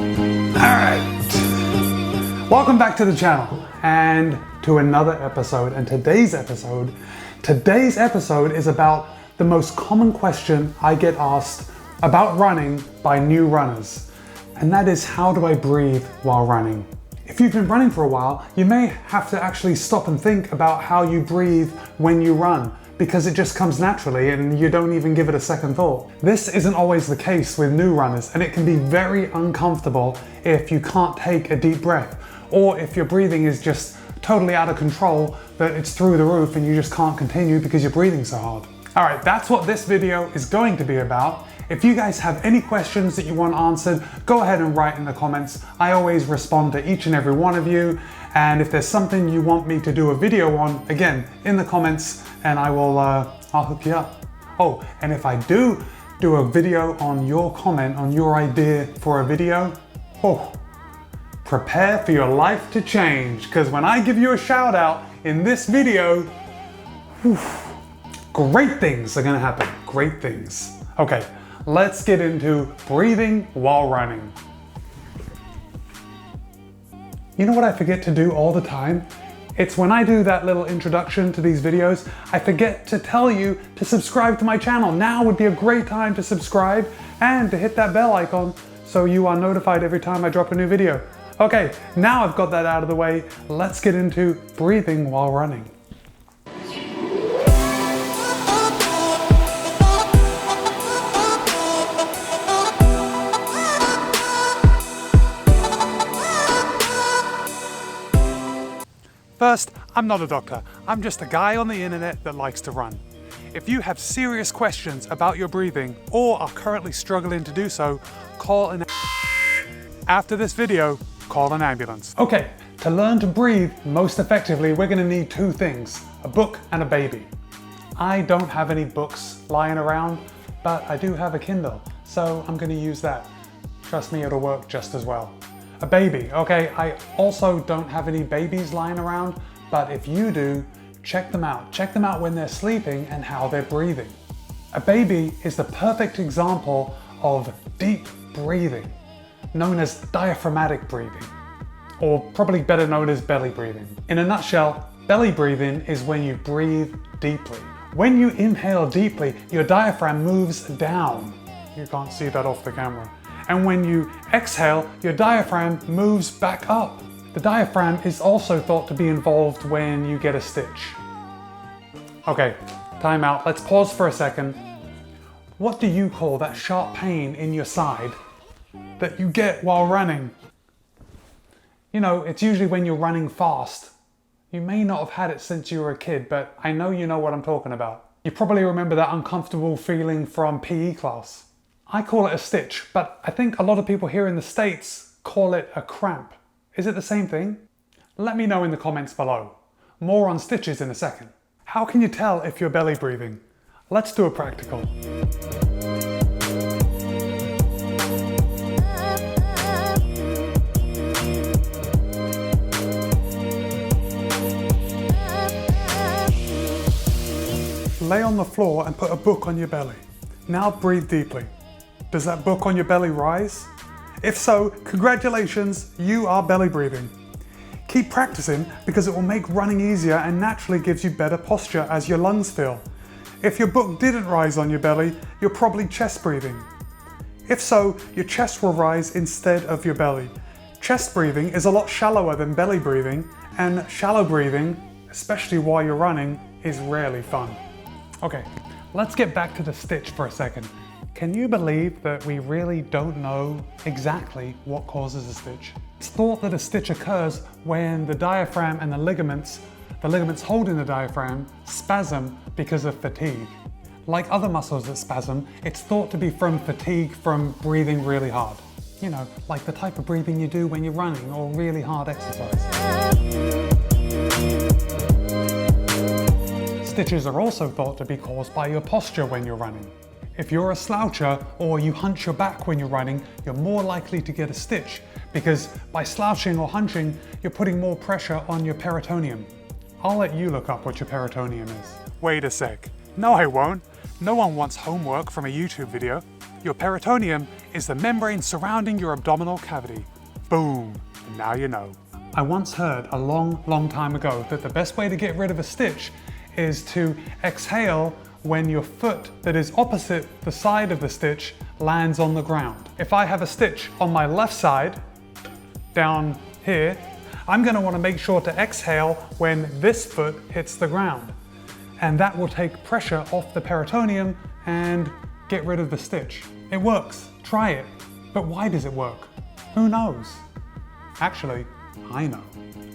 Alright, welcome back to the channel and to another episode. And today's episode is about the most common question I get asked about running by new runners. And that is, how do I breathe while running? If you've been running for a while, you may have to actually stop and think about how you breathe when you run, because it just comes naturally and you don't even give it a second thought. This isn't always the case with new runners, and it can be very uncomfortable if you can't take a deep breath, or if your breathing is just totally out of control, that it's through the roof and you just can't continue because you're breathing so hard. All right, that's what this video is going to be about. If you guys have any questions that you want answered, go ahead and write in the comments. I always respond to each and every one of you. And if there's something you want me to do a video on, again, in the comments, and I'll hook you up. Oh, and if I do a video on your comment, on your idea for a video, prepare for your life to change. Because when I give you a shout out in this video, great things are gonna happen, great things. Okay, let's get into breathing while running. You know what I forget to do all the time? It's when I do that little introduction to these videos, I forget to tell you to subscribe to my channel. Now would be a great time to subscribe and to hit that bell icon so you are notified every time I drop a new video. Okay, now I've got that out of the way, let's get into breathing while running. First, I'm not a doctor. I'm just a guy on the internet that likes to run. If you have serious questions about your breathing or are currently struggling to do so, after this video, call an ambulance. Okay, to learn to breathe most effectively, we're gonna need two things, a book and a baby. I don't have any books lying around, but I do have a Kindle, so I'm gonna use that. Trust me, it'll work just as well. A baby, okay, I also don't have any babies lying around, but if you do, check them out. Check them out when they're sleeping and how they're breathing. A baby is the perfect example of deep breathing, known as diaphragmatic breathing, or probably better known as belly breathing. In a nutshell, belly breathing is when you breathe deeply. When you inhale deeply, your diaphragm moves down. You can't see that off the camera. And when you exhale, your diaphragm moves back up. The diaphragm is also thought to be involved when you get a stitch. Okay, time out. Let's pause for a second. What do you call that sharp pain in your side that you get while running? You know, it's usually when you're running fast. You may not have had it since you were a kid, but I know you know what I'm talking about. You probably remember that uncomfortable feeling from PE class. I call it a stitch, but I think a lot of people here in the States call it a cramp. Is it the same thing? Let me know in the comments below. More on stitches in a second. How can you tell if you're belly breathing? Let's do a practical. Lay on the floor and put a book on your belly. Now breathe deeply. Does that book on your belly rise? If so, congratulations, you are belly breathing. Keep practicing because it will make running easier and naturally gives you better posture as your lungs fill. If your book didn't rise on your belly, you're probably chest breathing. If so, your chest will rise instead of your belly. Chest breathing is a lot shallower than belly breathing, and shallow breathing, especially while you're running, is rarely fun. Okay, let's get back to the stitch for a second. Can you believe that we really don't know exactly what causes a stitch? It's thought that a stitch occurs when the diaphragm and the ligaments holding the diaphragm spasm because of fatigue. Like other muscles that spasm, it's thought to be from fatigue from breathing really hard. You know, like the type of breathing you do when you're running or really hard exercise. Stitches are also thought to be caused by your posture when you're running. If you're a sloucher or you hunch your back when you're running, you're more likely to get a stitch because by slouching or hunching, you're putting more pressure on your peritoneum. I'll let you look up what your peritoneum is. Wait a sec. No, I won't. No one wants homework from a YouTube video. Your peritoneum is the membrane surrounding your abdominal cavity. Boom, and now you know. I once heard a long time ago that the best way to get rid of a stitch is to exhale when your foot that is opposite the side of the stitch lands on the ground. If I have a stitch on my left side, down here, I'm going to want to make sure to exhale when this foot hits the ground. And that will take pressure off the peritoneum and get rid of the stitch. It works. Try it. But why does it work? Who knows? Actually, I know.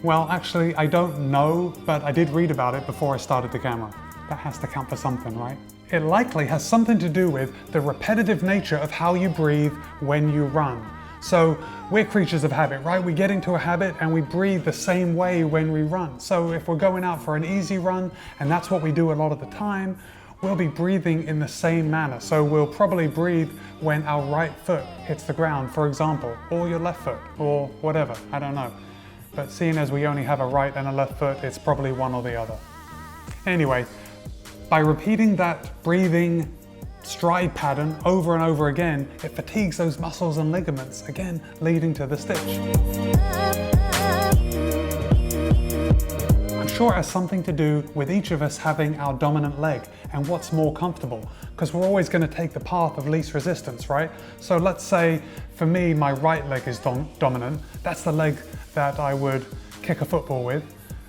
Well, actually, I don't know, but I did read about it before I started the camera. That has to count for something, right? It likely has something to do with the repetitive nature of how you breathe when you run. So we're creatures of habit, right? We get into a habit and we breathe the same way when we run. So if we're going out for an easy run, and that's what we do a lot of the time, we'll be breathing in the same manner. So we'll probably breathe when our right foot hits the ground, for example, or your left foot, or whatever, I don't know. But seeing as we only have a right and a left foot, it's probably one or the other. Anyway, by repeating that breathing stride pattern over and over again, it fatigues those muscles and ligaments, again leading to the stitch. I'm sure it has something to do with each of us having our dominant leg and what's more comfortable, because we're always going to take the path of least resistance, right? So let's say for me, my right leg is dominant. That's the leg that I would kick a football with.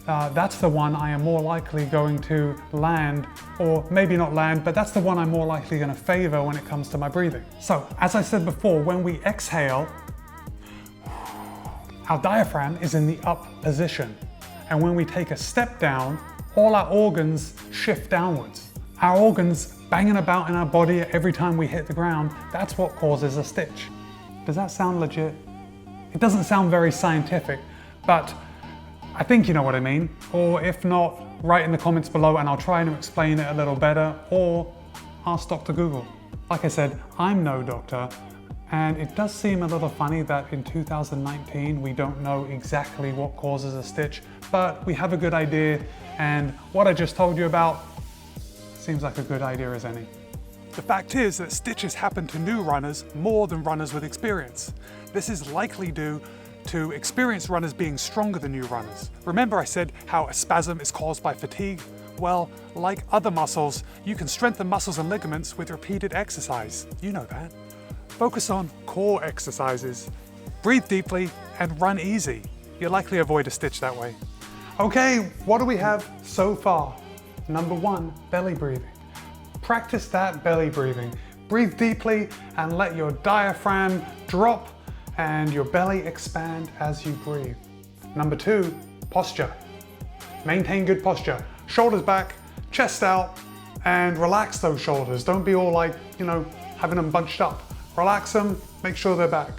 That's the one I am more likely going to land, or maybe not land, but that's the one I'm more likely going to favor when it comes to my breathing. So, as I said before, when we exhale, our diaphragm is in the up position. And when we take a step down, all our organs shift downwards. Our organs banging about in our body every time we hit the ground, that's what causes a stitch. Does that sound legit? It doesn't sound very scientific, but I think you know what I mean, or if not, write in the comments below and I'll try to explain it a little better, or ask Dr. Google. Like I said, I'm no doctor, and it does seem a little funny that in 2019 we don't know exactly what causes a stitch, but we have a good idea, and what I just told you about seems like a good idea as any. The fact is that stitches happen to new runners more than runners with experience. This is likely due to experienced runners being stronger than new runners. Remember I said how a spasm is caused by fatigue? Well, like other muscles, you can strengthen muscles and ligaments with repeated exercise. You know that. Focus on core exercises. Breathe deeply and run easy. You'll likely avoid a stitch that way. Okay, what do we have so far? Number 1, belly breathing. Practice that belly breathing. Breathe deeply and let your diaphragm drop and your belly expand as you breathe. Number 2, posture. Maintain good posture. Shoulders back, chest out, and relax those shoulders. Don't be all like, having them bunched up. Relax them, make sure they're back.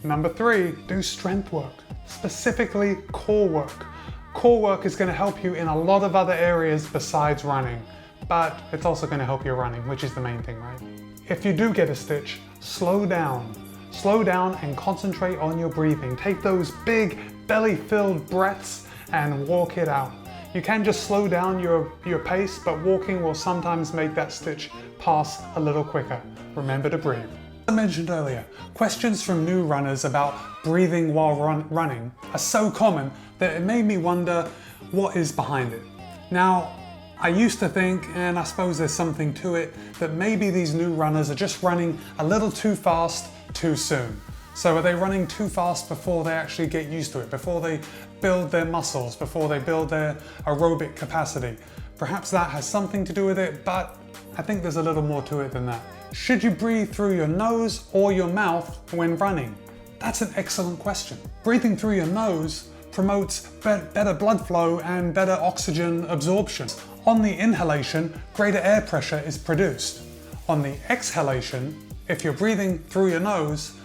Number 3, do strength work, specifically core work. Core work is going to help you in a lot of other areas besides running, but it's also going to help you running, which is the main thing, right? If you do get a stitch, slow down. Slow down and concentrate on your breathing. Take those big belly-filled breaths and walk it out. You can just slow down your pace, but walking will sometimes make that stitch pass a little quicker. Remember to breathe. As I mentioned earlier, questions from new runners about breathing while running are so common that it made me wonder what is behind it. Now, I used to think, and I suppose there's something to it, that maybe these new runners are just running a little too fast too soon. So are they running too fast before they actually get used to it, before they build their muscles, before they build their aerobic capacity? Perhaps that has something to do with it, but I think there's a little more to it than that. Should you breathe through your nose or your mouth when running? That's an excellent question. Breathing through your nose promotes better blood flow and better oxygen absorption. On the inhalation, greater air pressure is produced. On the exhalation, if you're breathing through your nose,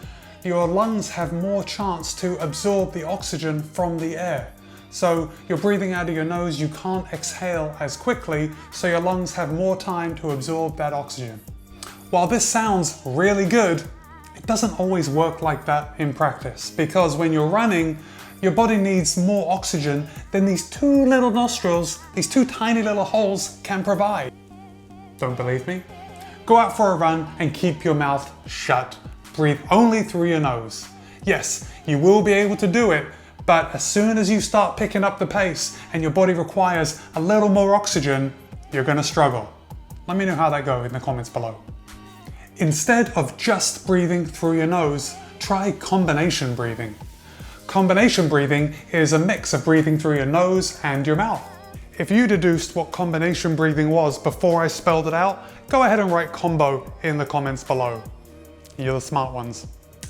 your lungs have more chance to absorb the oxygen from the air. So you're breathing out of your nose, you can't exhale as quickly, so your lungs have more time to absorb that oxygen. While this sounds really good, it doesn't always work like that in practice, because when you're running, your body needs more oxygen than these 2 little nostrils, these 2 tiny little holes can provide. Don't believe me? Go out for a run and keep your mouth shut. Breathe only through your nose. Yes, you will be able to do it, but as soon as you start picking up the pace and your body requires a little more oxygen, you're gonna struggle. Let me know how that goes in the comments below. Instead of just breathing through your nose, try combination breathing. Combination breathing is a mix of breathing through your nose and your mouth. If you deduced what combination breathing was before I spelled it out, go ahead and write combo in the comments below. You're the smart ones.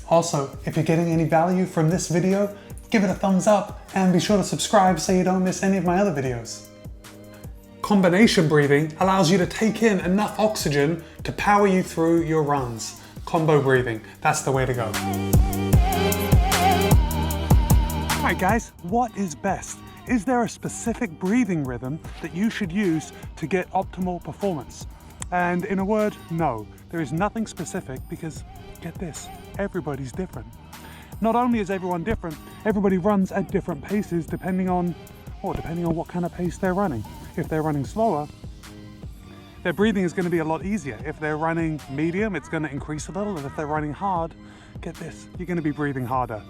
Also, if you're getting any value from this video, give it a thumbs up and be sure to subscribe so you don't miss any of my other videos. Combination breathing allows you to take in enough oxygen to power you through your runs. Combo breathing, that's the way to go. Alright guys, what is best? Is there a specific breathing rhythm that you should use to get optimal performance? And in a word, no. There is nothing specific because, get this, everybody's different. Not only is everyone different, everybody runs at different paces depending on what kind of pace they're running. If they're running slower, their breathing is going to be a lot easier. If they're running medium, it's going to increase a little. And if they're running hard, get this, you're going to be breathing harder.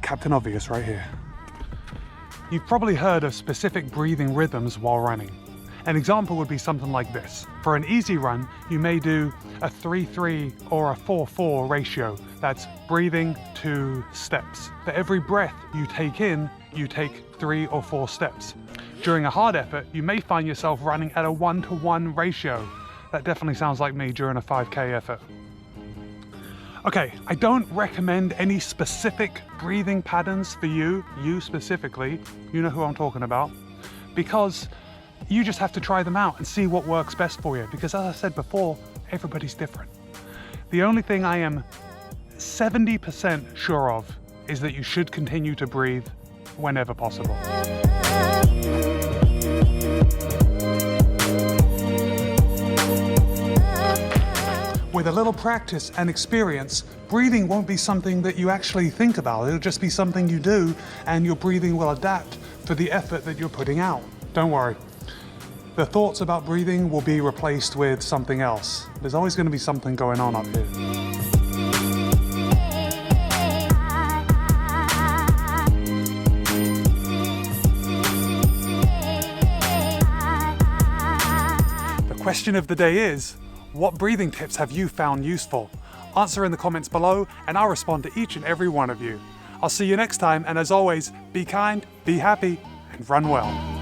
Captain Obvious right here. You've probably heard of specific breathing rhythms while running. An example would be something like this. For an easy run, you may do a 3-3 or a 4-4 ratio. That's breathing to steps. For every breath you take in, you take 3 or 4 steps. During a hard effort, you may find yourself running at a 1-to-1 ratio. That definitely sounds like me during a 5K effort. Okay, I don't recommend any specific breathing patterns for you specifically, you know who I'm talking about, because you just have to try them out and see what works best for you, because as I said before, everybody's different. The only thing I am 70% sure of is that you should continue to breathe whenever possible. With a little practice and experience, breathing won't be something that you actually think about. It'll just be something you do, and your breathing will adapt for the effort that you're putting out. Don't worry. The thoughts about breathing will be replaced with something else. There's always going to be something going on up here. The question of the day is, what breathing tips have you found useful? Answer in the comments below and I'll respond to each and every one of you. I'll see you next time, and as always, be kind, be happy, and run well.